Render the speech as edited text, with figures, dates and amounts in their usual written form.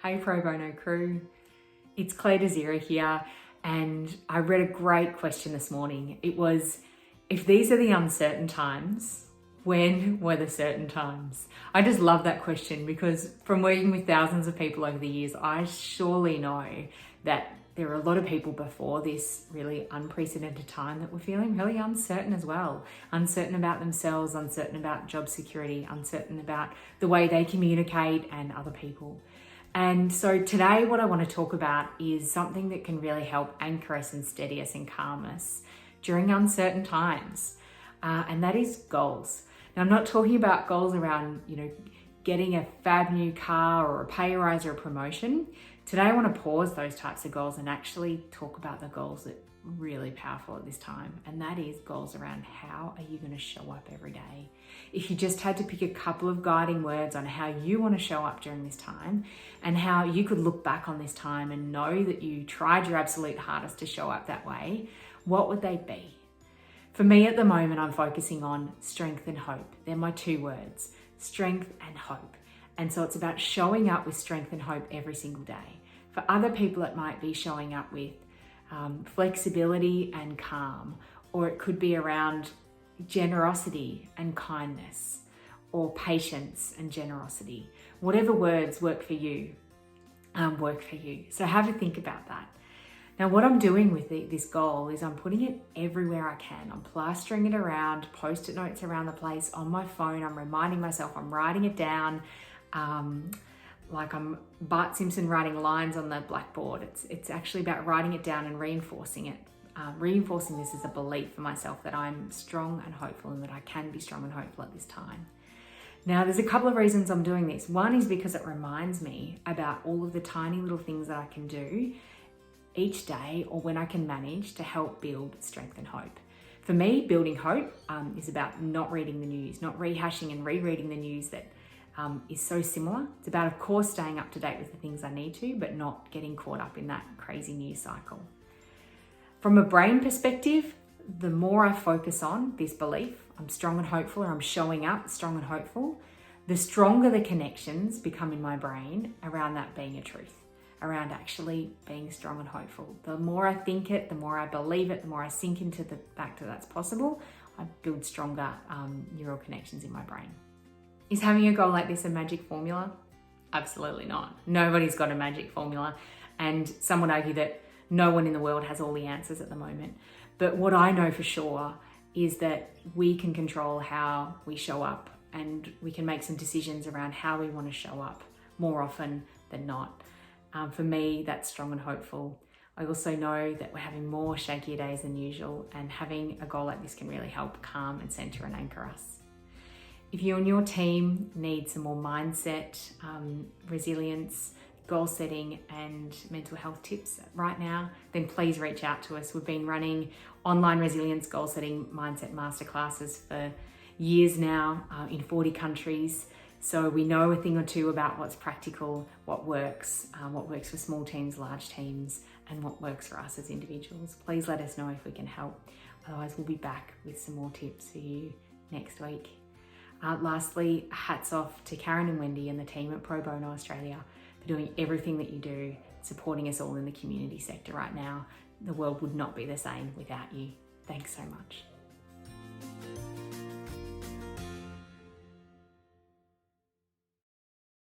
Hey Pro Bono crew, it's Claire Desira here, and I read a great question this morning. It was, if these are the uncertain times, when were the certain times? I just love that question because from working with thousands of people over the years, I surely know that there are a lot of people before this really unprecedented time that were feeling really uncertain as well. Uncertain about themselves, uncertain about job security, uncertain about the way they communicate and other people. And so today what I want to talk about is something that can really help anchor us and steady us and calm us during uncertain times. And that is goals. Now, I'm not talking about goals around, getting a fab new car or a pay rise or a promotion. Today I want to pause those types of goals and actually talk about the goals that are really powerful at this time. And that is goals around how are you going to show up every day. If you just had to pick a couple of guiding words on how you want to show up during this time and how you could look back on this time and know that you tried your absolute hardest to show up that way, what would they be? For me at the moment, I'm focusing on strength and hope. They're my two words, strength and hope. And so it's about showing up with strength and hope every single day. For other people, it might be showing up with flexibility and calm, or it could be around generosity and kindness, or patience and generosity. Whatever words work for you, work for you. So have a think about that. Now, what I'm doing with this goal is I'm putting it everywhere I can. I'm plastering it around, post-it notes around the place, on my phone. I'm reminding myself, I'm writing it down, like I'm Bart Simpson writing lines on the blackboard. It's actually about writing it down and reinforcing it. Reinforcing this as a belief for myself that I'm strong and hopeful and that I can be strong and hopeful at this time. Now, there's a couple of reasons I'm doing this. One is because it reminds me about all of the tiny little things that I can do each day or when I can manage to help build strength and hope. For me, building hope is about not reading the news, not rehashing and rereading the news that is so similar. It's about, of course, staying up to date with the things I need to, but not getting caught up in that crazy news cycle. From a brain perspective, the more I focus on this belief, I'm strong and hopeful, or I'm showing up strong and hopeful, the stronger the connections become in my brain around that being a truth, around actually being strong and hopeful. The more I think it, the more I believe it, the more I sink into the fact that that's possible, I build stronger neural connections in my brain. Is having a goal like this a magic formula? Absolutely not. Nobody's got a magic formula. And some would argue that no one in the world has all the answers at the moment. But what I know for sure is that we can control how we show up, and we can make some decisions around how we want to show up more often than not. For me, that's strong and hopeful. I also know that we're having more shakier days than usual, and having a goal like this can really help calm and center and anchor us. If you and your team need some more mindset, resilience, goal setting and mental health tips right now, then please reach out to us. We've been running online resilience goal setting mindset masterclasses for years now in 40 countries. So we know a thing or two about what's practical, what works for small teams, large teams, and what works for us as individuals. Please let us know if we can help. Otherwise, we'll be back with some more tips for you next week. Lastly, hats off to Karen and Wendy and the team at Pro Bono Australia for doing everything that you do, supporting us all in the community sector right now. The world would not be the same without you. Thanks so much.